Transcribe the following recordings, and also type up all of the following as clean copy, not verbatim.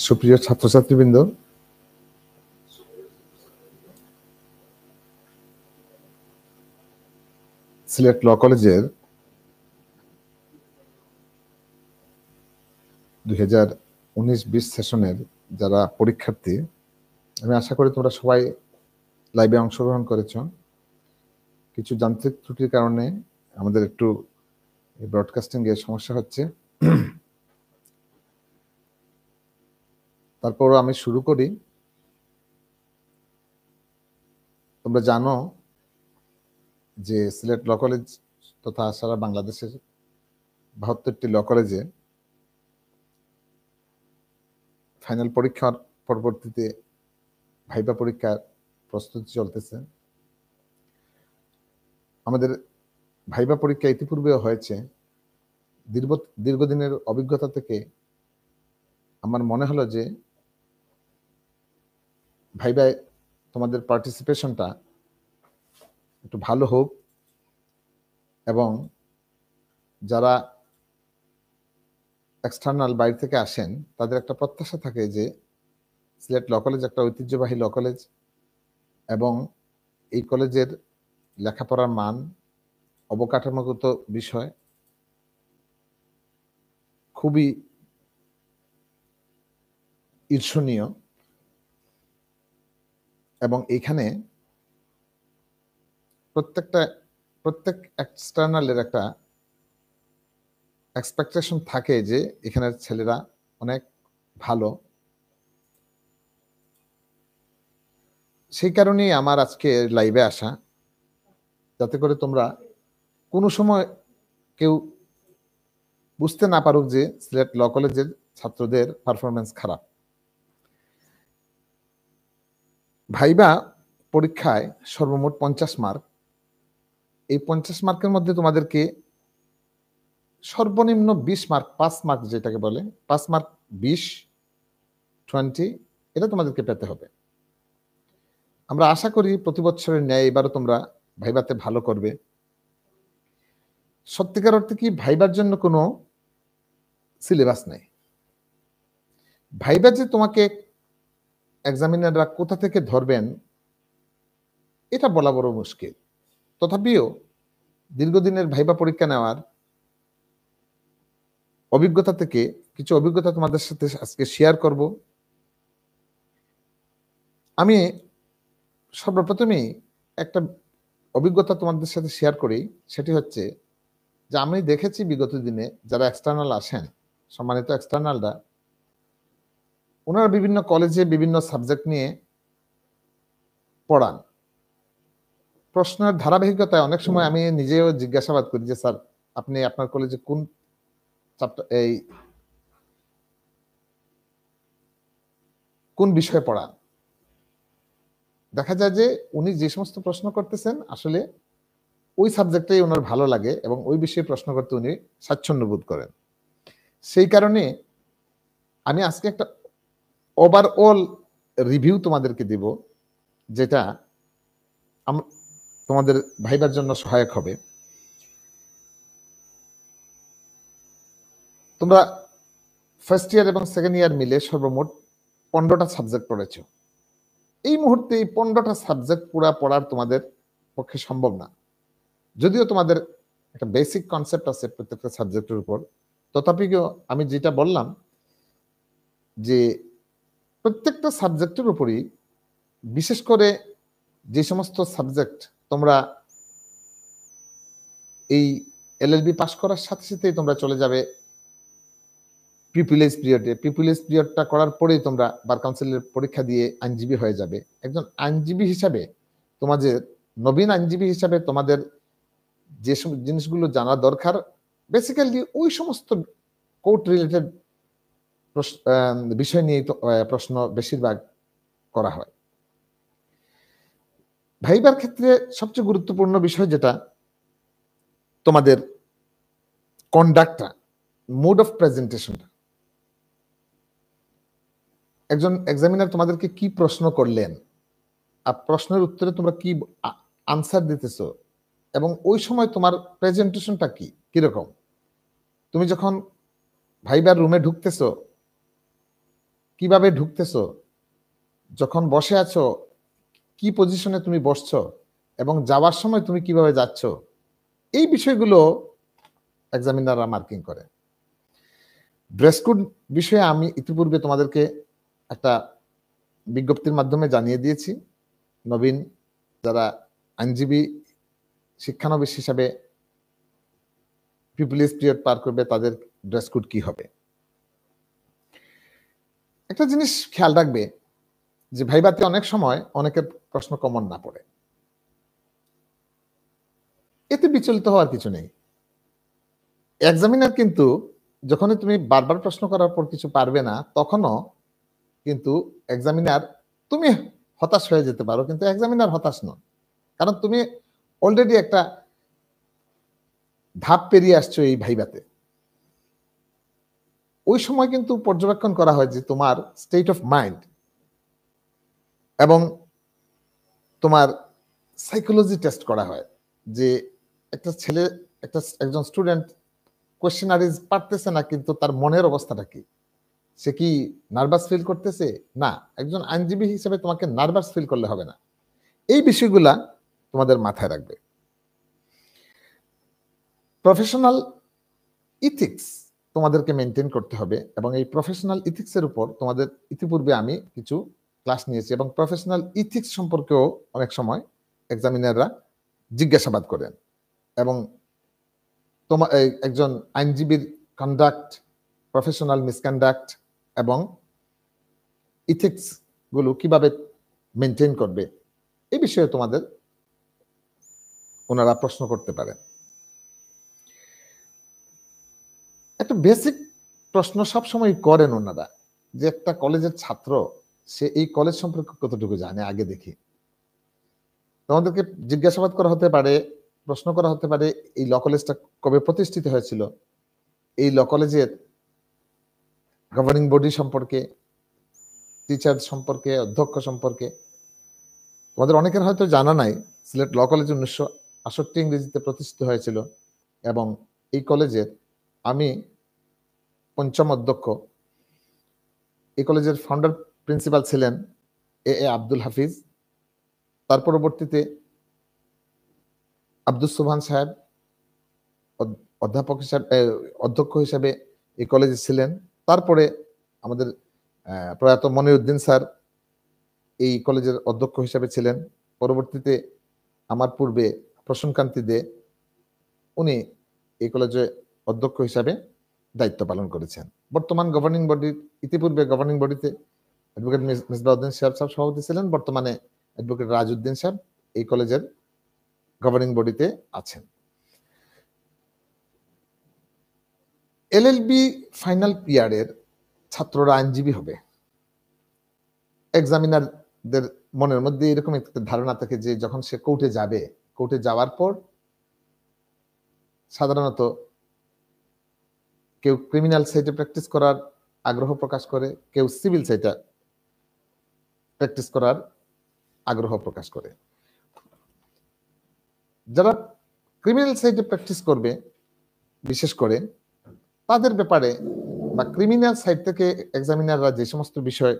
সুপ্রিয় ছাত্রছাত্রীবৃন্দ, সিলেট ল কলেজের 2019-20 সেশনের যারা পরীক্ষার্থী, আমি আশা করি তোমরা সবাই লাইভে অংশগ্রহণ করেছ। কিছু যান্ত্রিক ত্রুটির কারণে আমাদের একটু ব্রডকাস্টিং এর সমস্যা হচ্ছে। তারপর আমি শুরু করি। তোমরা জানো যে সিলেট ল কলেজ তথা সারা বাংলাদেশের 72টি ল কলেজে ফাইনাল পরীক্ষার পরবর্তীতে ভাইবা পরীক্ষার প্রস্তুতি চলতেছে। আমাদের ভাইবা পরীক্ষা ইতিপূর্বেও হয়েছে। দীর্ঘদিনের অভিজ্ঞতা থেকে আমার মনে হলো যে ভাইবায় তোমাদের পার্টিসিপেশনটা একটু ভালো হোক, এবং যারা এক্সটার্নাল বাইরে থেকে আসেন তাদের একটা প্রত্যাশা থাকে যে সিলেট ল কলেজ একটা ঐতিহ্যবাহী ল কলেজ, এবং এই কলেজের লেখাপড়ার মান, অবকাঠামোগত বিষয় খুবই ঈর্ষণীয়, এবং এইখানে প্রত্যেক এক্সটার্নালের একটা এক্সপেকটেশন থাকে যে এখানের ছেলেরা অনেক ভালো। সেই কারণেই আমার আজকে লাইভে আসা, যাতে করে তোমরা কোনো সময় কেউ বুঝতে না পারুক যে সিলেট ল কলেজের ছাত্রদের পারফরমেন্স খারাপ। ভাইবা পরীক্ষায় সর্বমোট 50 মার্ক। এই 50 মার্কের মধ্যে তোমাদেরকে সর্বনিম্ন 20 মার্ক, 5 মার্ক যেটাকে বলে 5 মার্ক 20 এটা তোমাদেরকে পেতে হবে। আমরা আশা করি প্রতি বছরের ন্যায় এবারও তোমরা ভাইবাতে ভালো করবে। সত্যিকার অর্থে কি ভাইবার জন্য কোনো সিলেবাস নেই। ভাইবা যে তোমাকে এক্সামিনাররা কোথা থেকে ধরবেন এটা বলা বড় মুশকিল। তথাপিও দীর্ঘদিনের ভাইবা পরীক্ষা নেওয়ার অভিজ্ঞতা থেকে কিছু অভিজ্ঞতা তোমাদের সাথে আজকে শেয়ার করব। আমি সর্বপ্রথমেই একটা অভিজ্ঞতা তোমাদের সাথে শেয়ার করি। সেটি হচ্ছে যে আমি দেখেছি বিগত দিনে যারা এক্সটার্নাল আসেন, সম্মানিত এক্সটার্নালরা, ওনারা বিভিন্ন কলেজে বিভিন্ন সাবজেক্ট নিয়ে পড়ান। প্রশ্নের ধারাবাহিকতায় অনেক সময় আমি নিজেও জিজ্ঞাসাবাদ করি যে স্যার, আপনি আপনার কলেজে কোন বিষয়ে পড়ান? দেখা যায় যে উনি যে সমস্ত প্রশ্ন করতেছেন আসলে ওই সাবজেক্টটাই ওনার ভালো লাগে এবং ওই বিষয়ে প্রশ্ন করতে উনি স্বাচ্ছন্দ্য বোধ করেন। সেই কারণে আমি আজকে একটা ওভারঅল রিভিউ তোমাদেরকে দিব, যেটা তোমাদের ভাইবার জন্য সহায়ক হবে। তোমরা ফার্স্ট ইয়ার এবং সেকেন্ড ইয়ার মিলে সর্বমোট 15টা সাবজেক্ট পড়েছ। এই মুহূর্তে এই 15টা সাবজেক্ট পুরা পড়ার তোমাদের পক্ষে সম্ভব না, যদিও তোমাদের একটা বেসিক কনসেপ্ট আছে প্রত্যেকটা সাবজেক্টের উপর। তথাপিও আমি যেটা বললাম যে প্রত্যেকটা সাবজেক্টের উপরই, বিশেষ করে যে সমস্ত সাবজেক্ট তোমরা এই এলএলবি পাস করার সাথে সাথেই তোমরা চলে যাবে পিপুলেজ পিরিয়ডে। পিপুলেজ পিরিয়ডটা করার পরেই তোমরা বার কাউন্সিলের পরীক্ষা দিয়ে আইনজীবী হয়ে যাবে। একজন আইনজীবী হিসাবে, তোমাদের নবীন আইনজীবী হিসাবে তোমাদের যে সব জিনিসগুলো জানা দরকার, বেসিক্যালি ওই সমস্ত কোর্ট রিলেটেড বিষয় নিয়ে প্রশ্ন বেশিরভাগ করা হয়। ভাইবার ক্ষেত্রে সবচেয়ে গুরুত্বপূর্ণ বিষয় যেটা, তোমাদের কন্ডাক্টটা, মোড অফ প্রেজেন্টেশনটা। একজন এক্সামিনার তোমাদেরকে কি প্রশ্ন করলেন, আর প্রশ্নের উত্তরে তোমরা কি আনসার দিতেছো, এবং ওই সময় তোমার প্রেজেন্টেশনটা কিরকম। তুমি যখন ভাইবার রুমে ঢুকতেছো, কিভাবে ঢুকতেছো, যখন বসে আছো কি পজিশনে তুমি বসছো, এবং যাওয়ার সময় তুমি কিভাবে যাচ্ছ, এই বিষয়গুলো এক্সামিনাররা মার্কিং করে। ড্রেস কোড বিষয়ে আমি ইতিপূর্বে তোমাদেরকে একটা বিজ্ঞপ্তির মাধ্যমে জানিয়ে দিয়েছি। নবীন যারা আইনজীবী শিক্ষানবিশ হিসাবে পিপলিস পিরিয়ড পার করবে তাদের ড্রেস কোড কি হবে। একটা জিনিস খেয়াল রাখবে যে ভাইভাতে অনেক সময় অনেকের প্রশ্ন কমন না পড়ে, এতে বিচলিত হওয়ার কিছু নেই। এক্সামিনার কিন্তু যখনই তুমি বারবার প্রশ্ন করার পর কিছু পারবে না, তখনও কিন্তু এক্সামিনার, তুমি হতাশ হয়ে যেতে পারো কিন্তু এক্সামিনার হতাশ নয়, কারণ তুমি অলরেডি একটা ধাপ পেরিয়ে আসছো এই ভাইভাতে। ওই সময় কিন্তু পর্যবেক্ষণ করা হয় যে তোমার স্টেট অফ মাইন্ড এবং তোমার সাইকোলজি টেস্ট করা হয়, যে একটা ছেলে একজন স্টুডেন্ট কোয়েশ্চেনারিজ পারতেছে না, কিন্তু তার মনের অবস্থাটা কি, সে কি নার্ভাস ফিল করতেছে? না, একজন আইনজীবী হিসেবে তোমাকে নার্ভাস ফিল করলে হবে না। এই বিষয়গুলা তোমাদের মাথায় রাখবে। প্রফেশনাল ইথিক্স তোমাদেরকে মেনটেন করতে হবে, এবং এই প্রফেশনাল ইথিক্সের উপর তোমাদের ইতিপূর্বে আমি কিছু ক্লাস নিয়েছি, এবং প্রফেশনাল ইথিক্স সম্পর্কেও অনেক সময় এক্সামিনাররা জিজ্ঞাসাবাদ করেন, এবং তোমার একজন আইনজীবীর কন্ডাক্ট, প্রফেশনাল মিসকন্ডাক্ট এবং ইথিক্স গুলো কিভাবে মেনটেন করবে এই বিষয়ে তোমাদের ওনারা প্রশ্ন করতে পারেন। একটা বেসিক প্রশ্ন সবসময় করেন ওনারা, যে একটা কলেজের ছাত্র সে এই কলেজ সম্পর্কে কতটুকু জানে আগে দেখি। তোমাদেরকে জিজ্ঞাসাবাদ করা হতে পারে, প্রশ্ন করা হতে পারে এই ল কলেজটা কবে প্রতিষ্ঠিত হয়েছিল, এই ল কলেজের গভর্নিং বডি সম্পর্কে, টিচার সম্পর্কে, অধ্যক্ষ সম্পর্কে। তোমাদের অনেকের হয়তো জানা নাই সিলেট ল কলেজ 1968 ইংরেজিতে প্রতিষ্ঠিত হয়েছিল, এবং এই কলেজের আমি পঞ্চম অধ্যক্ষ। এই কলেজের ফাউন্ডার প্রিন্সিপাল ছিলেন এ এ আব্দুল হাফিজ। তার পরবর্তীতে আব্দুস সুবহান সাহেব অধ্যাপক হিসাবে, অধ্যক্ষ হিসাবে এই কলেজে ছিলেন। তারপরে আমাদের প্রয়াত মনিরউদ্দিন স্যার এই কলেজের অধ্যক্ষ হিসাবে ছিলেন। পরবর্তীতে আমার পূর্বে প্রসূনকান্তি দে, উনি এই কলেজে অধ্যক্ষ হিসাবে দায়িত্ব পালন করেছেন। বর্তমান গভর্নিং বডির, ইতিপূর্বে গভর্নিং বডিতে অ্যাডভোকেট মিসবাউদ্দিন সাহেব সভাপতি ছিলেন, বর্তমানে অ্যাডভোকেট রাজউদ্দিন সাহেব এই কলেজের গভর্নিং বডিতে আছেন। এলএলবি ফাইনাল ইয়ারের ছাত্ররা আইনজীবী হবে। এক্সামিনারদের মনের মধ্যে এরকম একটা ধারণা থাকে যে যখন সে কোর্টে যাবে, কোর্টে যাওয়ার পর সাধারণত কেউ ক্রিমিনাল সাইটে প্র্যাকটিস করার আগ্রহ প্রকাশ করে, কেউ সিভিল সাইটে প্র্যাকটিস করার আগ্রহ প্রকাশ করে। যারা ক্রিমিনাল সাইটে প্র্যাকটিস করবে বিশেষ করে তাদের ব্যাপারে, বা ক্রিমিনাল সাইট থেকে এক্সামিনাররা যে সমস্ত বিষয়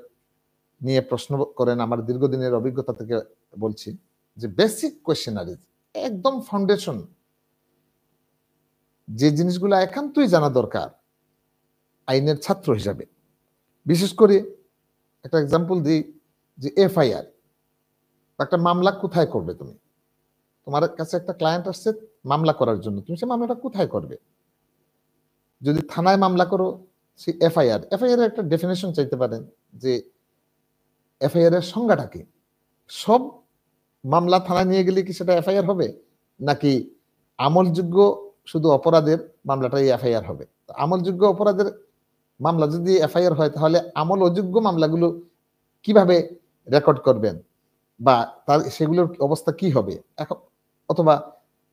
নিয়ে প্রশ্ন করেন, আমার দীর্ঘদিনের অভিজ্ঞতা থেকে বলছি যে বেসিক কোয়েশ্চেনারিজ, একদম ফাউন্ডেশন যে জিনিসগুলো একান্তই জানা দরকার আইনের ছাত্র হিসাবে। বিশেষ করে একটা এক্সাম্পল দিই, যে এফআইআর, একটা মামলা কোথায় করবে তুমি? তোমার কাছে একটা ক্লায়েন্ট আসছে মামলা করার জন্য, তুমি সে মামলাটা কোথায় করবে? যদি থানায় মামলা করো, সে এফআইআর, এফআইআর এর একটা ডেফিনেশন চাইতে পারেন যে এফআইআর এর সংজ্ঞাটা কি। সব মামলা থানায় নিয়ে গেলে কি সেটা এফআইআর হবে, নাকি আমলযোগ্য শুধু অপরাধের মামলাটাই এফআইআর হবে? আমলযোগ্য অপরাধের মামলা যদি এফআইআর হয়, তাহলে আমল অযোগ্য মামলাগুলো কিভাবে রেকর্ড করবেন, বা তার সেগুলোর অবস্থা কি হবে? এখন অথবা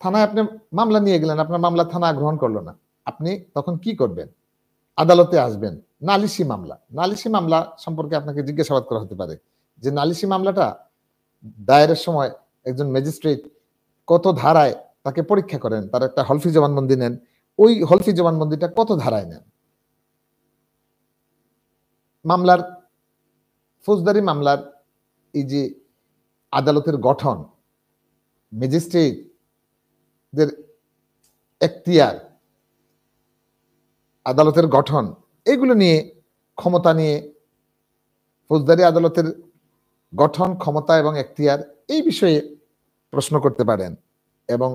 থানায় আপনি মামলা নিয়ে গেলেন, আপনার মামলা থানা গ্রহণ করলো না, আপনি তখন কি করবেন? আদালতে আসবেন। নালিশি মামলা, নালিশি মামলা সম্পর্কে আপনাকে জিজ্ঞাসাবাদ করা হতে পারে যে নালিশি মামলাটা দায়েরের সময় একজন ম্যাজিস্ট্রেট কত ধারায় তাকে পরীক্ষা করেন, তার একটা হলফি জবানবন্দি নেন, ওই হলফি জবানবন্দিটা কত ধারায় নেন। মামলার ফৌজদারি মামলার এই যে আদালতের গঠন, ম্যাজিস্ট্রেটদের এখতিয়ার, আদালতের গঠন, এগুলো নিয়ে, ক্ষমতা নিয়ে, ফৌজদারি আদালতের গঠন, ক্ষমতা এবং এখতিয়ার, এই বিষয়ে প্রশ্ন করতে পারেন এবং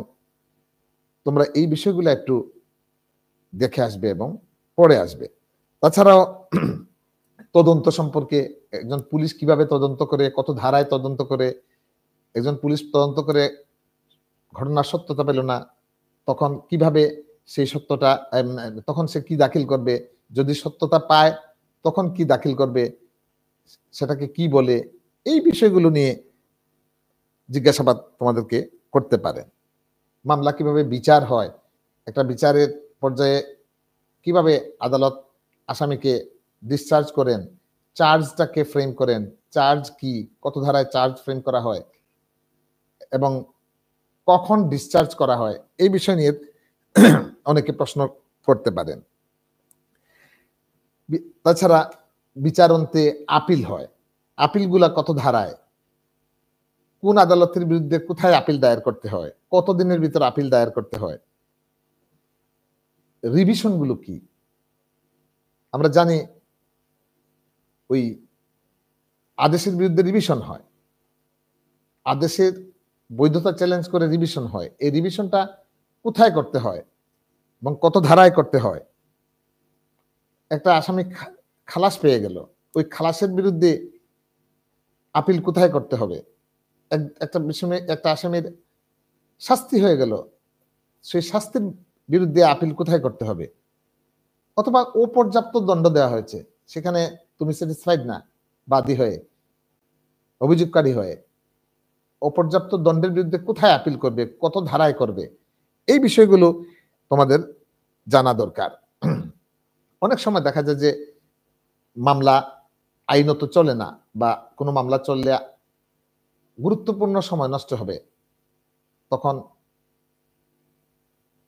তোমরা এই বিষয়গুলো একটু দেখে আসবে এবং পড়ে আসবে। তাছাড়াও তদন্ত সম্পর্কে, একজন পুলিশ কিভাবে তদন্ত করে, কত ধারায় তদন্ত করে, একজন পুলিশ তদন্ত করে ঘটনার সত্যতা পেল না, তখন কিভাবে সেই সত্যটা, তখন সে কি দাখিল করবে, যদি সত্যতা পায় তখন কি দাখিল করবে, সেটাকে কি বলে, এই বিষয়গুলো নিয়ে জিজ্ঞাসাবাদ তোমাদেরকে করতে পারে। মামলা কিভাবে বিচার হয়, একটা বিচারের পর্যায়ে কিভাবে আদালত আসামিকে ডিসচার্জ করেন, চার্জটাকে ফ্রেম করেন, চার্জ কি, কত ধারায় চার্জ ফ্রেম করা হয় এবং কখন ডিসচার্জ করা হয়, এই বিষয় নিয়ে অনেকে প্রশ্ন করতে পারেন। তাছাড়া বিচারান্তে আপিল হয়, আপিলগুলা কত ধারায়, কোন আদালতের বিরুদ্ধে কোথায় আপিল দায়ের করতে হয়, কতদিনের ভিতর আপিল দায়ের করতে হয়, রিভিশন গুলো কি। আমরা জানি ওই আদেশের বিরুদ্ধে রিভিশন হয়, আদেশের বৈধতা চ্যালেঞ্জ করে রিভিশন হয়, এই রিভিশনটা কোথায় করতে হয় এবং কত ধারায় করতে হয়। একটা আসামি খালাস পেয়ে গেল, ওই খালাসের বিরুদ্ধে আপিল কোথায় করতে হবে। একটা বিষয়ে একটা আসামির শাস্তি হয়ে গেল, সেই শাস্তির বিরুদ্ধে আপিল কোথায় করতে হবে। অথবা অপর্যাপ্ত দণ্ড দেওয়া হয়েছে, সেখানে তুমি স্যাটিসফাইড না, বাদী হয়ে, অভিযোগকারী হয়ে, অপর্যাপ্ত দণ্ডের বিরুদ্ধে কোথায় আপিল করবে, কত ধারায় করবে, এই বিষয়গুলো তোমাদের জানা দরকার। অনেক সময় দেখা যায় যে মামলা আইনত চলে না, বা কোনো মামলা চললে গুরুত্বপূর্ণ সময় নষ্ট হবে, তখন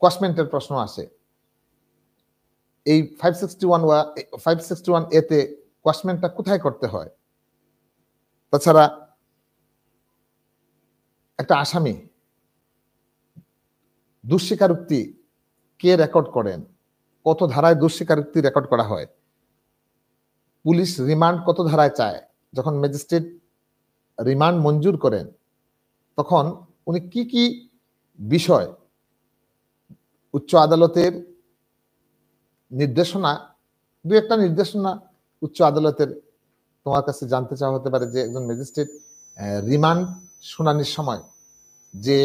কোয়াশমেন্টের প্রশ্ন আসে। এই 561 এতে কোয়াশমেন্টটা কোথায় করতে হয়। তাছাড়া একটা আসামি দুঃস্বীকারোক্তি কে রেকর্ড করেন, কত ধারায় দুঃস্বীকারোক্তি রেকর্ড করা হয়, পুলিশ রিমান্ড কত ধারায় চায়, যখন ম্যাজিস্ট্রেট রিমান্ড মঞ্জুর করেন তখন উনি কি কি বিষয় উচ্চ আদালতের নির্দেশনা, দু একটা নির্দেশনা উচ্চ আদালতের তোমার কাছে জানতে চাওয়া হতে পারে যে একজন ম্যাজিস্ট্রেট রিমান্ড শুনানির সময় যে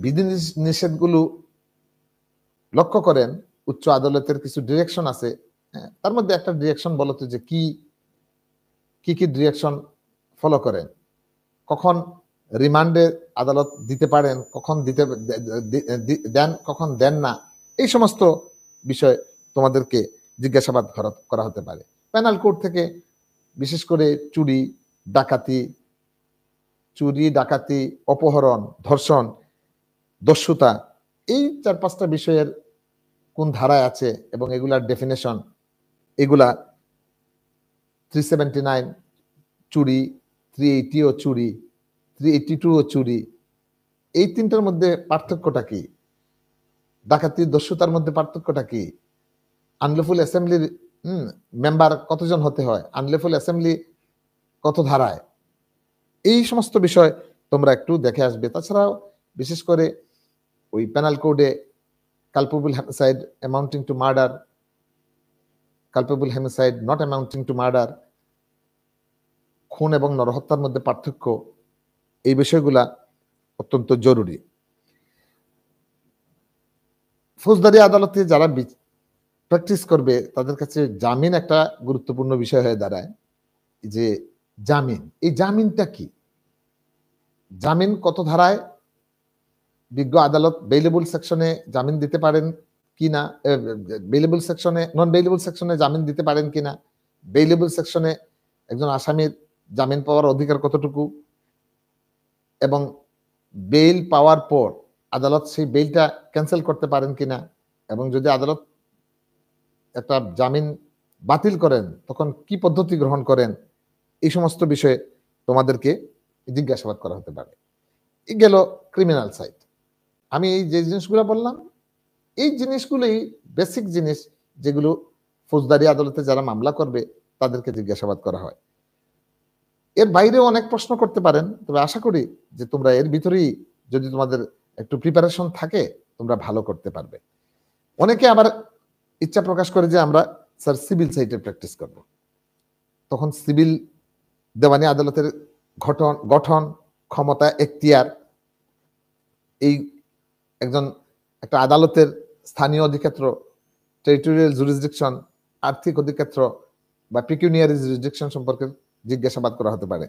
বিধি নিষেধগুলো লক্ষ্য করেন, উচ্চ আদালতের কিছু ডিরেকশন আছে, তার মধ্যে একটা ডিরেকশন বলতো যে কি কি ডিরেকশন ফলো করেন, কখন রিমান্ডে আদালত দিতে পারেন, কখন দিতে দেন, কখন দেন না, এই সমস্ত বিষয় তোমাদেরকে জিজ্ঞাসাবাদ করা হতে পারে। প্যানাল কোড থেকে বিশেষ করে চুরি ডাকাতি, অপহরণ, ধর্ষণ, দস্যুতা, এই 4-5টা বিষয়ের কোন ধারায় আছে এবং এগুলার ডেফিনেশন, এগুলা 379 চুরি, 380 ও চুরি, 382 ও চুরি, এই তিনটার মধ্যে পার্থক্যটা কি, ডাকাতি দস্যুতার মধ্যে পার্থক্যটা কি, আনলফুল অ্যাসেম্বলির মেম্বার কতজন হতে হয়, আনলফুল অ্যাসেম্বলি কত ধারায়, এই সমস্ত বিষয় তোমরা একটু দেখে আসবে। তাছাড়াও বিশেষ করে ওই প্যানাল কোডে culpable homicide amounting to murder, culpable homicide not amounting to murder, খুন এবং নরহত্যার মধ্যে পার্থক্য, এই বিষয়গুলা অত্যন্ত জরুরি। ফৌজদারি আদালতে যারা প্র্যাকটিস করবে তাদের কাছে জামিন একটা গুরুত্বপূর্ণ বিষয় হয়ে দাঁড়ায়। যে জামিন, এই জামিনটা কি, জামিন কত ধারায় বিজ্ঞ আদালত বেইলেবল সেকশনে জামিন দিতে পারেন কিনা, বেইলেবল সেকশনে, নন বেইলেবল সেকশনে জামিন দিতে পারেন কিনা, বেইলেবল সেকশনে একজন আসামির জামিন পাওয়ার অধিকার কতটুকু, এবং বেইল পাওয়ার পর আদালত সেই বেইলটা ক্যান্সেল করতে পারেন কিনা, এবং যদি আদালত একটা জামিন বাতিল করেন তখন কি পদ্ধতি গ্রহণ করেন, এই সমস্ত বিষয়ে তোমাদেরকে জিজ্ঞাসাবাদ করা হতে পারে। এই গেল ক্রিমিনাল সাইড। আমি এই যে জিনিসগুলো বললাম, এই জিনিসগুলোই বেসিক জিনিস যেগুলো ফৌজদারি আদালতে যারা মামলা করবে তাদেরকে জিজ্ঞাসাবাদ করা হয়। এর বাইরেও অনেক প্রশ্ন করতে পারেন, তবে আশা করি যে তোমরা এর ভিতরেই যদি তোমাদের একটু প্রিপারেশন থাকে তোমরা ভালো করতে পারবে। অনেকে আবার ইচ্ছা প্রকাশ করে যে আমরা স্যার সিভিল সাইটে প্র্যাকটিস করব। তখন সিভিল দেওয়ানি আদালতের গঠন, ক্ষমতা, এখতিয়ার, এই একজন একটা আদালতের স্থানীয় অধিক্ষেত্র, টেরিটোরিয়াল জুরিসডিকশন, আর্থিক অধিক্ষেত্র বা পিকিউনিয়ারি জুরিসডিকশন সম্পর্কে জিজ্ঞাসাবাদ করা হতে পারে।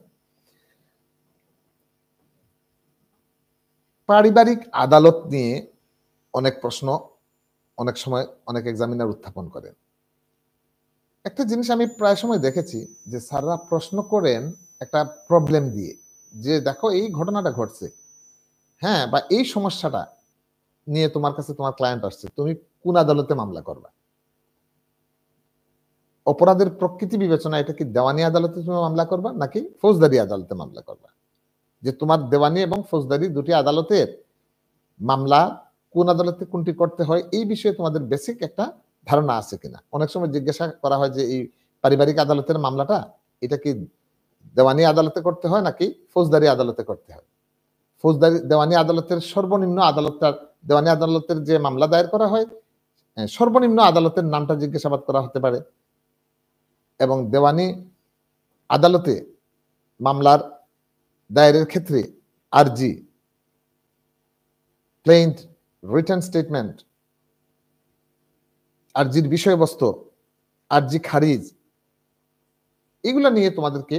পারিবারিক আদালত নিয়ে অনেক প্রশ্ন অনেক সময় অনেক এক্সামিনার উত্থাপন করেন। একটা জিনিস আমি প্রায় সময় দেখেছি যে স্যাররা প্রশ্ন করেন একটা প্রবলেম দিয়ে, যে দেখো এই ঘটনাটা ঘটছে, হ্যাঁ, বা এই সমস্যাটা নিয়ে তোমার কাছে তোমার ক্লায়েন্ট আসছে, তুমি কোন আদালতে মামলা করবা? অপরাধের প্রকৃতি বিবেচনা এটা কি দেওয়ানি আদালতে তুমি মামলা করবা নাকি ফৌজদারি আদালতে মামলা করবা? যে তোমার দেওয়ানি এবং ফৌজদারি দুটি আদালতের মামলা কোন আদালতে কোনটি করতে হয় এই বিষয়ে তোমাদের বেসিক একটা ধারণা আছে কিনা। অনেক সময় জিজ্ঞাসা করা হয় যে এই পারিবারিক আদালতের মামলাটা এটা কি দেওয়ানি আদালতে করতে হয় নাকি ফৌজদারি আদালতে করতে হয়। ফৌজদারি দেওয়ানি আদালতের সর্বনিম্ন আদালতটা, দেওয়ানি আদালতের যে মামলা দায়ের করা হয় সর্বনিম্ন আদালতের নামটা জিজ্ঞাসাবাদ করা হতে পারে, এবং দেওয়ানি আদালতে মামলার দায়েরের ক্ষেত্রে আরজি, প্লেইন্ট, রিটার্ন স্টেটমেন্ট, আরজির বিষয়বস্তু, আরজি খারিজ, এগুলো নিয়ে তোমাদেরকে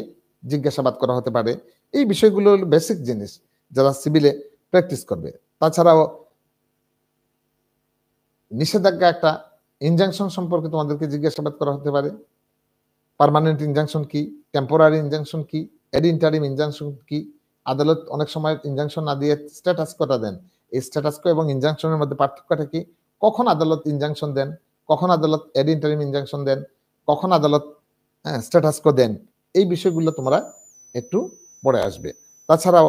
জিজ্ঞাসাবাদ করা হতে পারে। এই বিষয়গুলো হলো বেসিক জিনিস যারা সিভিলে প্র্যাকটিস করবে। তাছাড়াও নিষেধাজ্ঞা একটা ইনজাংশন সম্পর্কে তোমাদেরকে জিজ্ঞাসাবাদ করা হতে পারে। পার্মানেন্ট ইনজাংশন কি, টেম্পোরারি ইনজাংশন কি, এড ইন্টারিম ইনজাংশন কি। আদালত অনেক সময় ইনজাংশন না দিয়ে স্ট্যাটাস কোটা দেন। এই স্ট্যাটাস কো এবং ইনজাংশনের মধ্যে পার্থক্যটা কি, কখন আদালত ইনজাংশন দেন, কখন আদালত এড ইন্টারিম ইনজাংশন দেন, কখন আদালত স্ট্যাটাস কো দেন, এই বিষয়গুলো তোমরা একটু পড়ে আসবে। তাছাড়াও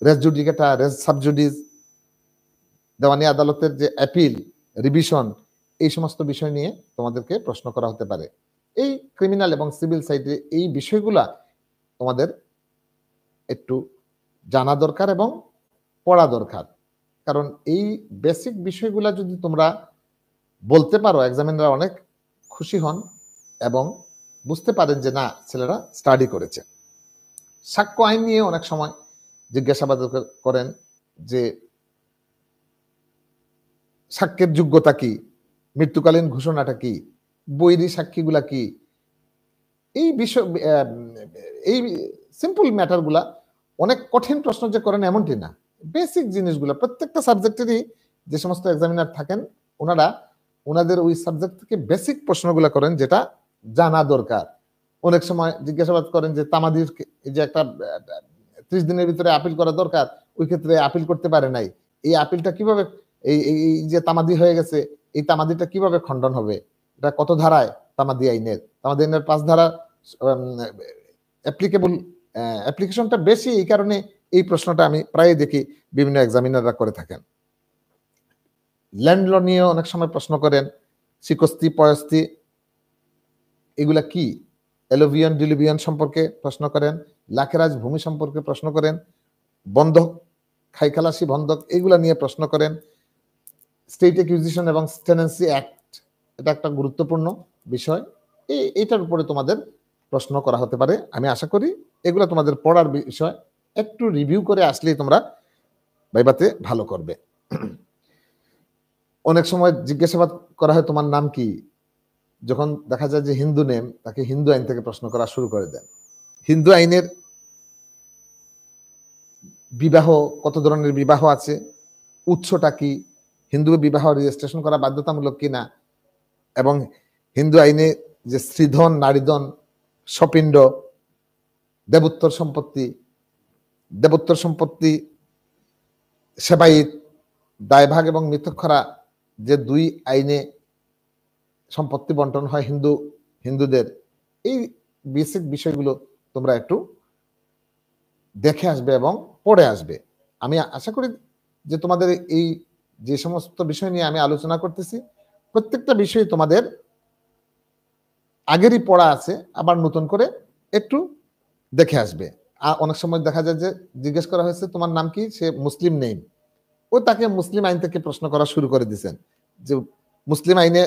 রেস জুডিকেটা, রেস সাবজুডিস, দেওয়ানি আদালতের যে অ্যাপিল, রিভিশন, এই সমস্ত বিষয় নিয়ে তোমাদেরকে প্রশ্ন করা হতে পারে। এই ক্রিমিনাল এবং সিভিল সাইডে এই বিষয়গুলা তোমাদের একটু জানা দরকার এবং পড়া দরকার। কারণ এই বেসিক বিষয়গুলা যদি তোমরা বলতে পারো এক্সামিনার অনেক খুশি হন এবং বুঝতে পারেন যে না ছেলেরা স্টাডি করেছে। সাক্ষ্য আইন নিয়ে অনেক সময় জিজ্ঞাসাবাদ করেন যে সাক্ষ্যের যোগ্যতা কি, মৃত্যুকালীন ঘোষণাটা কি, বৈরী সাক্ষীগুলা কি, এই বিষয় এই সিম্পল ম্যাটারগুলা। অনেক কঠিন প্রশ্ন যে করেন এমনটি না, বেসিক জিনিসগুলো প্রত্যেকটা সাবজেক্টেরই যে সমস্ত এক্সামিনার থাকেন ওনাদের ওই সাবজেক্ট থেকে বেসিক প্রশ্নগুলো করেন যেটা জানা দরকার। অনেক সময় জিজ্ঞাসাবাদ করেন যে তামাদির যে একটা 30 দিনের ভিতরে আপিল করা দরকার, ওই ক্ষেত্রে আপিল করতে পারে নাই, এই আপিলটা কিভাবে, এই যে তামাদি হয়ে গেছে এই তামাদিটা কিভাবে খণ্ডন হবে, এটা কত ধারায় তামাদি আইনের, 5 ধারা অ্যাপ্লিকেবল, অ্যাপ্লিকেশনটা বেশি, এই কারণে এই প্রশ্নটা আমি প্রায় দেখি বিভিন্ন এক্সামিনাররা করে থাকেন। ল্যান্ড ল নিয়ে অনেক সময় প্রশ্ন করেন, সিকস্তি, পয়স্তি এগুলা কি, এলোভিয়ন ডিলুভিয়ন সম্পর্কে প্রশ্ন করেন, লাখেরাজ ভূমি সম্পর্কে প্রশ্ন করেন, বন্ধক, খাইখালাসি বন্ধক এগুলা নিয়ে প্রশ্ন করেন। স্টেট অ্যাকুইজিশন এবং টেনেন্সি অ্যাক্ট, এটা একটা গুরুত্বপূর্ণ বিষয়, এইটার উপরে তোমাদের প্রশ্ন করা হতে পারে। আমি আশা করি এগুলো তোমাদের পড়ার বিষয়, একটু রিভিউ করে আসলেই তোমরা ভাইবাতে ভালো করবে। অনেক সময় জিজ্ঞাসাবাদ করা হয় তোমার নাম কি, যখন দেখা যায় যে হিন্দু নেম, তাকে হিন্দু আইন থেকে প্রশ্ন করা শুরু করে দেন। হিন্দু আইনের বিবাহ, কত ধরনের বিবাহ আছে, উৎসটা কি, হিন্দু বিবাহ রেজিস্ট্রেশন করা বাধ্যতামূলক কিনা, এবং হিন্দু আইনে যে স্ত্রীধন, নারীধন, সপিণ্ড, দেবোত্তর সম্পত্তি, সেবায়িত, দায়ভাগ এবং মিথক্ষরা, যে দুই আইনে সম্পত্তি বন্টন হয় হিন্দু হিন্দুদের, এই বেসিক বিষয়গুলো তোমরা একটু দেখে আসবে এবং পড়ে আসবে। আমি আশা করি যে তোমাদের এই যে সমস্ত বিষয় নিয়ে আমি আলোচনা করতেছি, প্রত্যেকটা বিষয় তোমাদের আগেরই পড়া আছে, আবার নতুন করে একটু দেখে আসবে। আর অনেক সময় দেখা যায় যে জিজ্ঞেস করা হয়েছে তোমার নাম কি, সে মুসলিম নেই, ও তাকে মুসলিম আইন থেকে প্রশ্ন করা শুরু করে দিয়েছেন। যে মুসলিম আইনে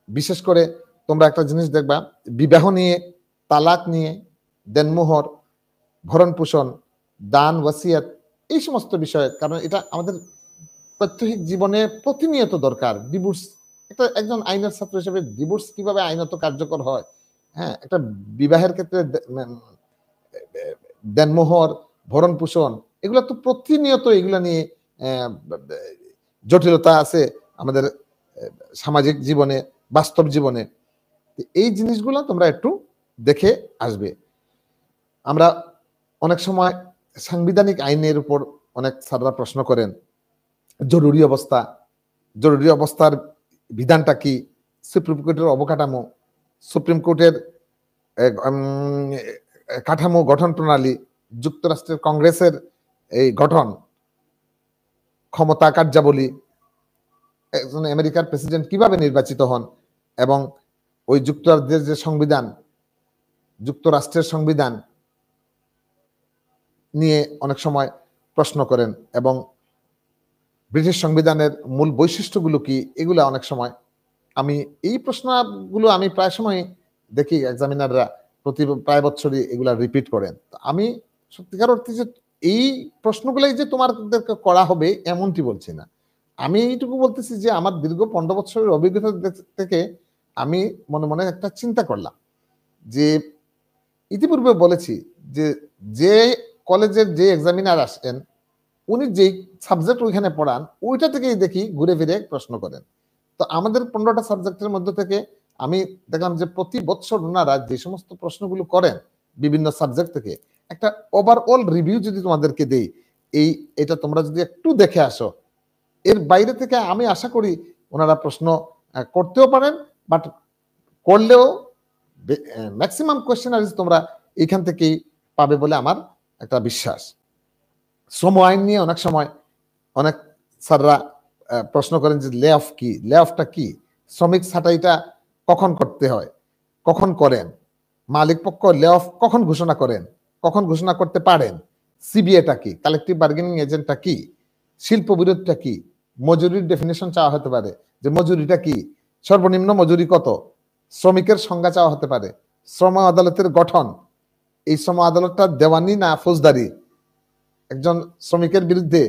বিশেষ করে তোমরা একটা জিনিস দেখবা, বিবাহ নিয়ে, তালাক নিয়ে, দেনমোহর, ভরণ পোষণ, দান, ওয়াসিয়াত, এই সমস্ত বিষয়, কারণ এটা আমাদের প্রত্যেক জীবনে প্রতিনিয়ত দরকার। ডিভোর্স, একজন আইনের ছাত্র হিসেবে ডিভোর্স কিভাবে আইনত কার্যকর হয়, হ্যাঁ, একটা বিবাহের ক্ষেত্রে দেনমোহর, ভরণ পোষণ, এগুলো তো প্রতিনিয়ত এগুলা নিয়ে জটিলতা আছে আমাদের সামাজিক জীবনে, বাস্তব জীবনে। এই জিনিসগুলো তোমরা একটু দেখে আসবে। আমরা অনেক সময় সাংবিধানিক আইনের উপর অনেক স্যাররা প্রশ্ন করেন, জরুরি অবস্থা, জরুরি অবস্থার বিধানটা কি, সুপ্রিম কোর্টের অবকাঠামো, সুপ্রিম কোর্টের কাঠামো, গঠন প্রণালী, যুক্তরাষ্ট্রের কংগ্রেসের এই গঠন, ক্ষমতা, কার্যাবলী, একজন আমেরিকার প্রেসিডেন্ট কিভাবে নির্বাচিত হন, এবং ওই যুক্তরাজ্যের যে সংবিধান, যুক্তরাষ্ট্রের সংবিধান নিয়ে অনেক সময় প্রশ্ন করেন, এবং ব্রিটিশ সংবিধানের মূল বৈশিষ্ট্যগুলো কি, এগুলো অনেক সময় আমি এই প্রশ্নগুলো আমি প্রায় সময় দেখি এক্সামিনাররা প্রায় বছরই এগুলা রিপিট করেন। আমি সত্যিকার অর্থে যে এই প্রশ্নগুলাই যে তোমাদেরকে করা হবে এমনটি বলছি না। আমি এইটুকু বলতেছি যে আমার দীর্ঘ 15 বছরের অভিজ্ঞতা থেকে আমি মনে মনে একটা চিন্তা করলাম যে ইতিপূর্বে বলেছি যে যে কলেজের যে এক্সামিনার আসেন উনি যেই সাবজেক্ট ওইখানে পড়ান ওইটা থেকেই দেখি ঘুরে ফিরে প্রশ্ন করেন। তো আমাদের 15টা সাবজেক্টের মধ্যে থেকে আমি দেখলাম যে প্রতি বছর ওনারা যে সমস্ত প্রশ্নগুলো করেন বিভিন্ন সাবজেক্ট থেকে, একটা ওভারঅল রিভিউ যদি তোমাদেরকে দেই, এটা তোমরা যদি একটু দেখে আসো, এর বাইরে থেকে আমি আশা করি ওনারা প্রশ্ন করতেও পারেন, বাট করলেও ম্যাক্সিমাম কোয়েশ্চেনারিজ তোমরা এখান থেকেই পাবে বলে আমার একটা বিশ্বাস। শ্রম আইন নিয়ে অনেক সময় অনেক স্যাররা প্রশ্ন করেন যে লে অফ কি, লে অফটা কি, শ্রমিক ছাঁটাইটা কখন করতে হয়, কখন করেন, মালিক পক্ষ লে অফ কখন ঘোষণা করেন, কখন ঘোষণা করতে পারেন, সিবিএটা কি, কালেকটিভ বার্গেনিং এজেন্টটা কি, শিল্প বিরোধটা কি, মজুরির ডেফিনেশন চাওয়া হতে পারে যে মজুরিটা কি, সর্বনিম্ন মজুরি কত, শ্রমিকের সংজ্ঞা চাওয়া হতে পারে, শ্রম আদালতের গঠন, এই শ্রম আদালতটা দেওয়ানি না ফৌজদারি, একজন শ্রমিকের বিরুদ্ধে,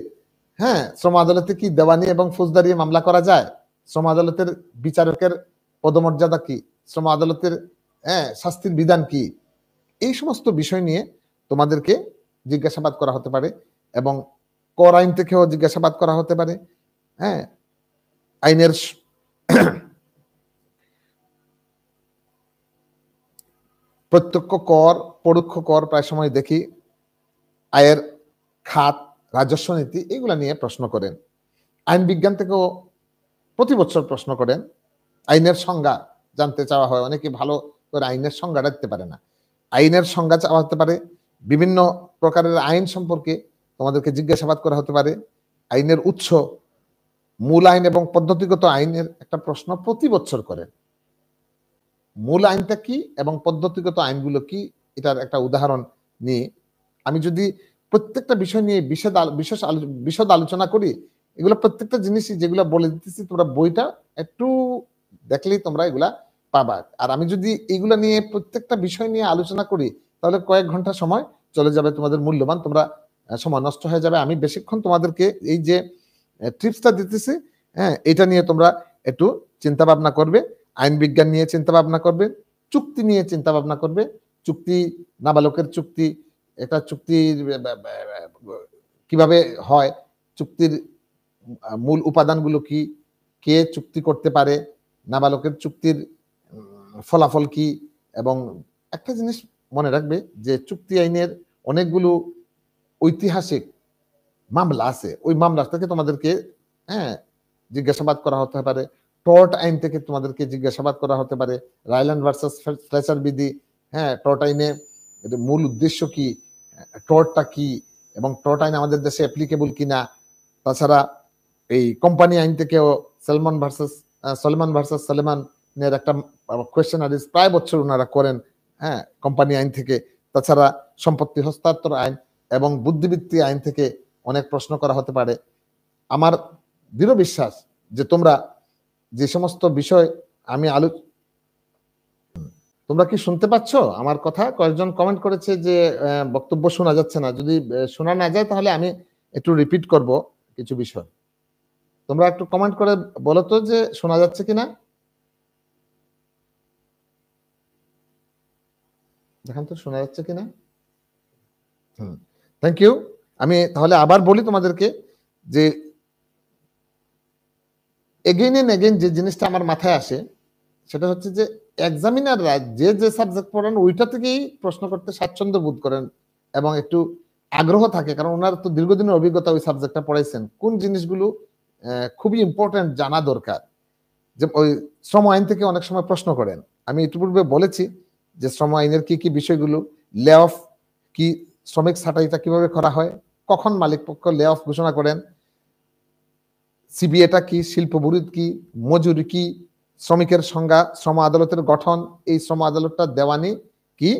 হ্যাঁ, শ্রম আদালতে কি দেওয়ানি এবং ফৌজদারি মামলা করা যায়, শ্রম আদালতের বিচারকের পদমর্যাদা কি, শ্রম আদালতের শাস্তির বিধান কি, এই সমস্ত বিষয় নিয়ে তোমাদেরকে জিজ্ঞাসাবাদ করা হতে পারে, এবং কর আইন থেকেও জিজ্ঞাসাবাদ করা হতে পারে। হ্যাঁ, আইনের প্রত্যক্ষ কর, পরোক্ষ কর, প্রায় সময় দেখি আয়ের খাত, রাজস্ব নীতি, এগুলা নিয়ে প্রশ্ন করেন। আইন বিজ্ঞান থেকেও প্রতি বছর প্রশ্ন করেন। আইনের সংজ্ঞা জানতে চাওয়া হয়, অনেকে ভালো করে আইনের সংজ্ঞা রাখতে পারে না, আইনের সংজ্ঞা চাওয়া হতে পারে, বিভিন্ন প্রকারের আইন সম্পর্কে তোমাদেরকে জিজ্ঞাসাবাদ করা হতে পারে, আইনের উৎস, মূল আইন এবং পদ্ধতিগত আইনের একটা প্রশ্ন প্রতি বছর করেন। মূল আইনটা কি এবং পদ্ধতিগত আইনগুলো কি, এটার একটা উদাহরণ নিয়ে আমি যদি প্রত্যেকটা বিষয় নিয়ে বিশদ আলোচনা করি, এগুলো প্রত্যেকটা জিনিসই যেগুলো বলে দিতেছি তোমরা বইটা একটু দেখলেই তোমরা এগুলা পাবা। আর আমি যদি এগুলা নিয়ে প্রত্যেকটা বিষয় নিয়ে আলোচনা করি তাহলে কয়েক ঘন্টা সময় চলে যাবে তোমাদের মূল্যবান, তোমরা সময় নষ্ট হয়ে যাবে। আমি বেশিক্ষণ তোমাদেরকে এই যে টিপসটা দিতেছি, হ্যাঁ, এটা নিয়ে তোমরা একটু চিন্তা ভাবনা করবে, আইন বিজ্ঞান নিয়ে চিন্তা ভাবনা করবে, চুক্তি নিয়ে চিন্তা ভাবনা করবে, চুক্তি, নাবালকের চুক্তি, একটা চুক্তির কিভাবে হয়, চুক্তির মূল উপাদানগুলো কি, কে চুক্তি করতে পারে, নাবালকের চুক্তির ফলাফল কি, এবং একটা জিনিস মনে রাখবে যে চুক্তি আইনের অনেকগুলো ঐতিহাসিক মামলা আছে, ওই মামলা থেকে তোমাদেরকে জিজ্ঞাসাবাদ করা হতে পারে, টর্ট আইন থেকে তোমাদেরকে জিজ্ঞাসাবাদ করা হতে পারে, রায়ল্যান্ড ভার্সাস ফ্লেচার বিধি, হ্যাঁ, টর্ট আইনে মূল উদ্দেশ্য কি, টর্টটা কি, এবং টর্ট আইন আমাদের দেশে অ্যাপ্লিকেবল কিনা। তাছাড়া এই কোম্পানি আইন থেকেও সলমান ভার্সাস সলেমানের একটা কোয়েশ্চেনারিজ প্রায় বছর ওনারা করেন, হ্যাঁ, কোম্পানি আইন থেকে। তাছাড়া সম্পত্তি হস্তান্তর আইন এবং বুদ্ধিবৃত্তি আইন থেকে অনেক প্রশ্ন করা হতে পারে। আমার দৃঢ় বিশ্বাস যে তোমরা যে সমস্ত বিষয় আমি তোমরা কি শুনতে পাচ্ছ আমার কথা? কয়েকজন কমেন্ট করেছে যে বক্তব্য শোনা যাচ্ছে না। যদি শোনা না যায় তাহলে আমি একটু রিপিট করব কিছু বিষয়। তোমরা একটু কমেন্ট করে বলো তো যে শোনা যাচ্ছে কিনা। দেখেন তো শোনা যাচ্ছে কিনা। Thank you. আমি তাহলে আবার বলি তোমাদেরকে যে এগেইন এন্ড এগেইন যে জিনিসটা আমার মাথায় আসে সেটা হচ্ছে যে এক্সামিনাররা যে সাবজেক্ট পড়ান ওইটা থেকেই প্রশ্ন করতে স্বাচ্ছন্দ্য বোধ করেন এবং একটু আগ্রহ থাকে, কারণ ওনার তো দীর্ঘদিনের অভিজ্ঞতা ওই সাবজেক্টটা পড়াইছেন। কোন জিনিসগুলো খুবই ইম্পর্টেন্ট জানা দরকার। যে ওই শ্রম আইন থেকে অনেক সময় প্রশ্ন করেন। আমি ইতিপূর্বে বলেছি যে শ্রম আইনের কি কি বিষয়গুলো, লে অফ কি, শ্রমিক ছাঁটাইটা কিভাবে করা হয়, কখন মালিক পক্ষ লে অফ ঘোষণা করেন, সিবিএটা কি, শিল্প বিরোধ কি, মজুরি কি, শ্রমিকের সংজ্ঞা, শ্রম আদালতের গঠন, এই শ্রম আদালতটা দেওয়ানি কি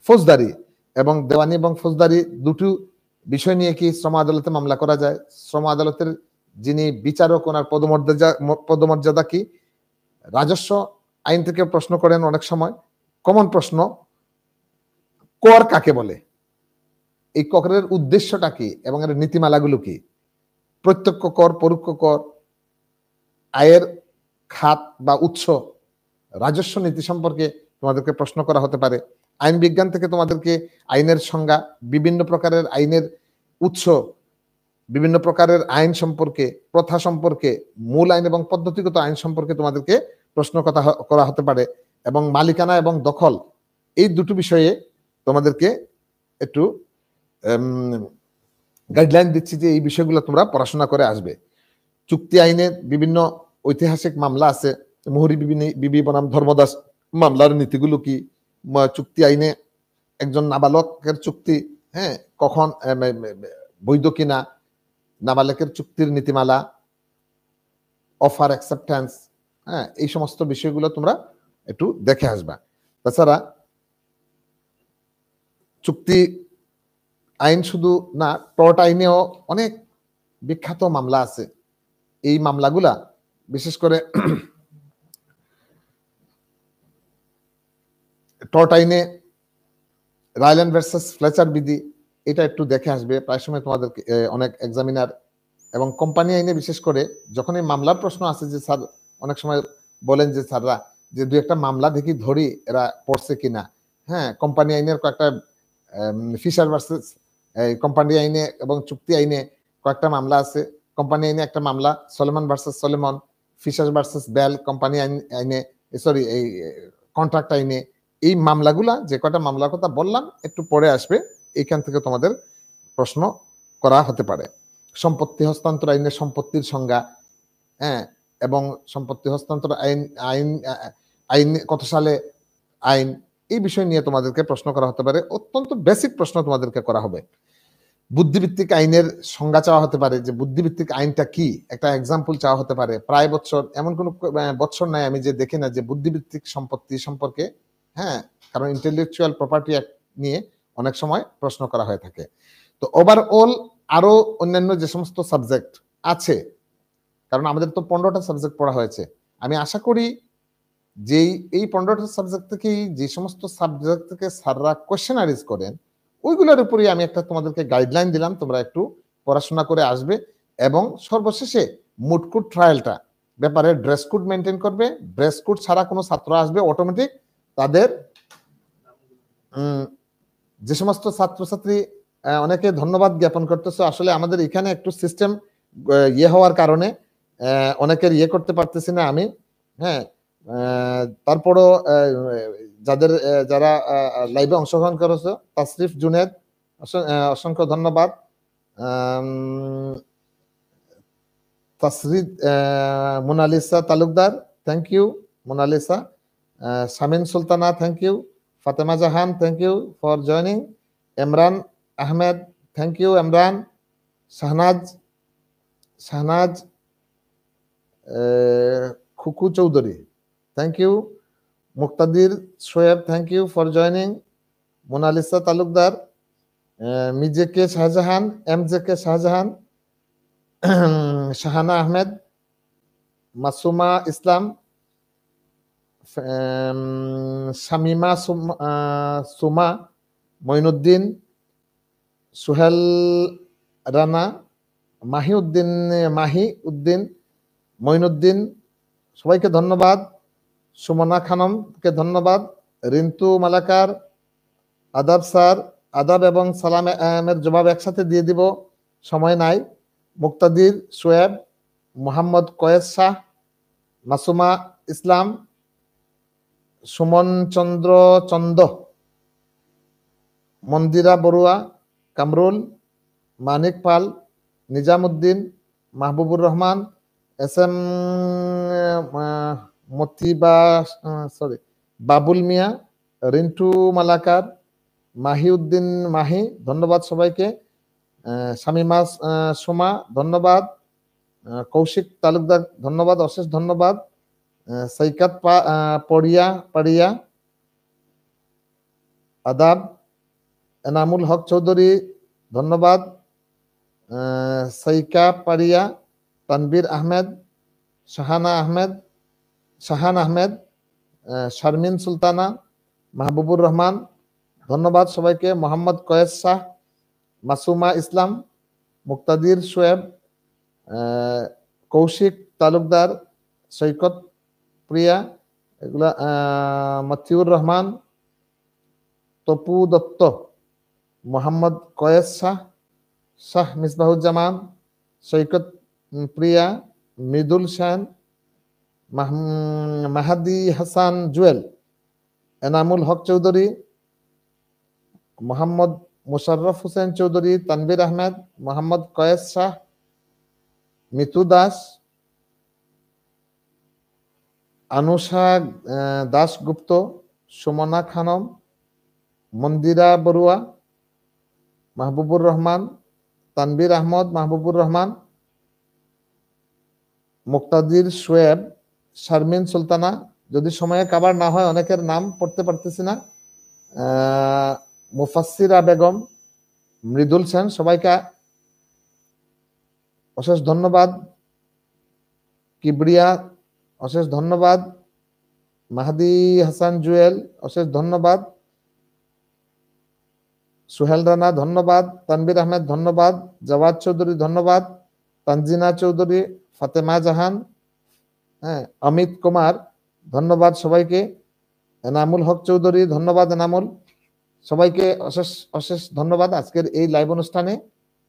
ফৌজদারি, এবং দেওয়ানি এবং ফৌজদারি দুটো বিষয় নিয়ে কি শ্রম আদালতে মামলা করা যায়, শ্রম আদালতের যিনি বিচারক ওনার পদমর্যাদা কি, রাজস্ব আইন থেকে প্রশ্ন করেন অনেক সময়। কমন প্রশ্ন, কর কাকে বলে, এই করের উদ্দেশ্যটা কি এবং এর নীতিমালাগুলো কি, প্রত্যক্ষ কর, পরোক্ষ কর, আয়ের খাত বা উৎস, রাজস্ব নীতি সম্পর্কে তোমাদেরকে প্রশ্ন করা হতে পারে। আইন বিজ্ঞান থেকে তোমাদেরকে আইনের সংজ্ঞা, বিভিন্ন প্রকারের আইনের উৎস, বিভিন্ন প্রকারের আইন সম্পর্কে, প্রথা সম্পর্কে, মূল আইন এবং পদ্ধতিগত আইন সম্পর্কে তোমাদেরকে প্রশ্ন করা হতে পারে। এবং মালিকানা এবং দখল, এই দুটো বিষয়ে তোমাদেরকে একটু গাইডলাইন দিচ্ছি যে এই বিষয়গুলো তোমরা পড়াশোনা করে আসবে। চুক্তি আইনের বিভিন্ন ঐতিহাসিক মামলা আছে, মোহরি বিবি বনাম ধর্মদাস মামলার নীতিগুলো কি, চুক্তি আইনে একজন নাবালকের চুক্তি, হ্যাঁ, কখন বৈধ কিনা, নাবালকের চুক্তির নীতিমালা, অফার অ্যাকসেপ্টেন্স, হ্যাঁ, এই সমস্ত বিষয়গুলো তোমরা একটু দেখে আসবা। তাছাড়া চুক্তি আইন শুধু না, টর্ট আইনেও অনেক বিখ্যাত মামলা আছে। এই মামলাগুলা বিশেষ করে টর্ট আইনে রায়ল্যান্ড ভার্সাস ফ্লেচার বিধি, এটা একটু দেখে আসবে প্রায় সময় তোমাদের অনেক এক্সামিনার। এবং কোম্পানি আইনে বিশেষ করে যখন এই মামলার প্রশ্ন আছে যে স্যার অনেক সময় বলেন যে স্যাররা যে দু একটা মামলা দেখি ধরি এরা পড়ছে কিনা, হ্যাঁ, কোম্পানি আইনের কয়েকটা ফিশার ভার্সেস কোম্পানি আইনে এবং চুক্তি আইনে কয়েকটা মামলা আছে। কোম্পানি আইনে একটা মামলা Salomon versus Salomon, Fisher versus Bell company আইনে, সরি এই কন্ট্রাক্ট আইনে। এই মামলাগুলা যে কয়টা মামলার কথা বললাম একটু পরে আসবে, এইখান থেকে তোমাদের প্রশ্ন করা হতে পারে। সম্পত্তি হস্তান্তর আইনে সম্পত্তির সংজ্ঞা, হ্যাঁ, এবং সম্পত্তি হস্তান্তর আইন আইন আইন কত সালে আইন, এই বিষয় নিয়ে তোমাদেরকে প্রশ্ন করা হতে পারে। অত্যন্ত বেসিক প্রশ্ন তোমাদেরকে করা হবে। বুদ্ধিভিত্তিক আইনের সংজ্ঞা চাওয়া হতে পারে, যে বুদ্ধিভিত্তিক আইনটা কি, একটা এক্সাম্পল চাওয়া হতে পারে। প্রায় বছর এমন কোন বছর নাই আমি যে দেখি না যে বুদ্ধিভিত্তিক সম্পত্তি সম্পর্কে, হ্যাঁ, কারণ ইন্টেলেকচুয়াল প্রপার্টি অ্যাক্ট নিয়ে অনেক সময় প্রশ্ন করা হয়ে থাকে। তো ওভারঅল আরো অন্যান্য যে সমস্ত সাবজেক্ট আছে, কারণ আমাদের তো 15টা সাবজেক্ট পড়া হয়েছে, আমি আশা করি যে এই 15টা সাবজেক্ট থেকেই যে সমস্ত সাবজেক্ট থেকে স্যাররা কোয়েশ্চেনারিজ করেন ওইগুলোর উপরেই আমি একটা তোমাদেরকে গাইডলাইন দিলাম, তোমরা একটু পড়াশোনা করে আসবে। এবং সর্বশেষে মুড কোড ট্রায়ালটা ব্যাপারে ড্রেস কোড মেনটেন করবে। ড্রেস কোড ছাড়া কোনো ছাত্র আসবে অটোমেটিক তাদের যে সমস্ত ছাত্রছাত্রী অনেকে ধন্যবাদ জ্ঞাপন করতেছে, আসলে আমাদের এখানে একটু সিস্টেম হওয়ার কারণে অনেকের করতে পারতেছি না আমি, হ্যাঁ, তারপরও যারা লাইভে অংশগ্রহণ করেছে, তাসরিফ জুনেদ অসংখ্য ধন্যবাদ। Tasrid Monalisa Talukdar, thank you Monalisa. Shamin Sultana, thank you. Fatema Jahan, thank you for joining. Imran Ahmed, thank you Imran. Shahnaz Khuku Chowdhury, thank you. Muktadir Shoaib, thank you for joining. Monalisa Talukdar, MJK Shahjahan, MJK Shahjahan, Shahana Ahmed, Masuma Islam, Shamima Suma, Mainuddin, Suhel Rana, Mahi Uddin, Mainuddin, সবাইকে ধন্যবাদ। সুমনা খানমকে ধন্যবাদ। রিন্টু মালাকার, আদাব স্যার, আদাব এবং সালামের জবাব একসাথে দিয়ে দিব, সময় নাই। মুক্তাদির শোয়েব, মোহাম্মদ কয়েস শাহ, মাসুমা ইসলাম, সুমন চন্দ্র চন্দ, মন্দিরা বড়ুয়া, কামরুল, মানিক পাল, নিজামুদ্দিন, মাহবুবুর রহমান, এস এম বাবুল মিয়া, রিন্টু মালাকার, মাহিউদ্দিন মাহি, ধন্যবাদ সবাইকে। শামিমা সোমা, ধন্যবাদ। কৌশিক তালুকদার, ধন্যবাদ, অশেষ ধন্যবাদ। সৈকত পাড়িয়া, আদাব। এনামুল হক চৌধুরী, ধন্যবাদ। সৈকা পাড়িয়া, তানবীর আহমেদ, শাহান আহমেদ, শারমিন সুলতানা, মাহবুবুর রহমান, ধন্যবাদ সবাইকে। মোহাম্মদ কয়েস শাহ, মাসুমা ইসলাম, মুক্তাদির শোয়েব, কৌশিক তালুকদার, সৈকত প্রিয়া, এগুলা মতিউর রহমান, তপু দত্ত, মোহাম্মদ কয়েস শাহ মিসবাহুজ্জামান, সৈকত প্রিয়া, মৃদুল সেন, মাহাদি হাসান জুয়েল, এনামুল হক চৌধুরী, মোহাম্মদ মুশাররফ হোসেন চৌধুরী, তানবীর আহমেদ, মোহাম্মদ কয়েস শাহ, মিতু দাস, আনুষা দাসগুপ্ত, সুমনা খানম, মন্দিরা বড়ুয়া, মাহবুবুর রহমান, তানবীর আহমদ, মাহবুবুর রহমান, মুক্তাদির শোয়েব, শারমিন সুলতানা। যদি সময়ে কাবার না হয়, অনেকের নাম পড়তে পারতেছি না। মুফাসসিরা বেগম, মৃদুল সেন, সবাইকে অশেষ ধন্যবাদ। কিবরিয়া, অশেষ ধন্যবাদ। মাহাদি হাসান জুয়েল, অশেষ ধন্যবাদ। সুহেল রানা, ধন্যবাদ। তানবীর আহমেদ, ধন্যবাদ। জাওয়াদ চৌধুরী, ধন্যবাদ। তানজিনা চৌধুরী, ফাতেমা জাহান, অমিত কুমার, ধন্যবাদ সবাইকে। এনামুল হক চৌধুরী, ধন্যবাদ এনামুল। সবাইকে অশেষ অশেষ ধন্যবাদ আজকের এই লাইভ অনুষ্ঠানে।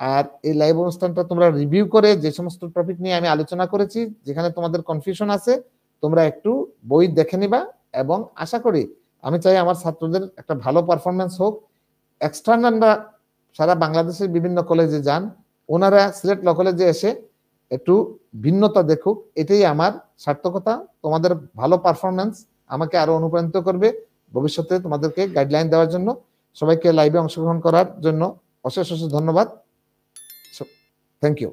আর এই লাইভ অনুষ্ঠানটা তোমরা রিভিউ করে যে সমস্ত টপিক নিয়ে আমি আলোচনা করেছি, যেখানে তোমাদের কনফিউশন আছে, তোমরা একটু বই দেখে নিবা। এবং আশা করি, আমি চাই আমার ছাত্রদের একটা ভালো পারফরমেন্স হোক। এক্সটার্নালরা সারা বাংলাদেশের বিভিন্ন কলেজে যান, ওনারা সিলেট ল কলেজে এসে একটু ভিন্নতা দেখুক, এটাই আমার সার্থকতা। তোমাদের ভালো পারফরমেন্স আমাকে আরো অনুপ্রাণিত করবে ভবিষ্যতে তোমাদেরকে গাইডলাইন দেওয়ার জন্য। সবাইকে লাইভে অংশগ্রহণ করার জন্য অশেষ অশেষ ধন্যবাদ। Thank you.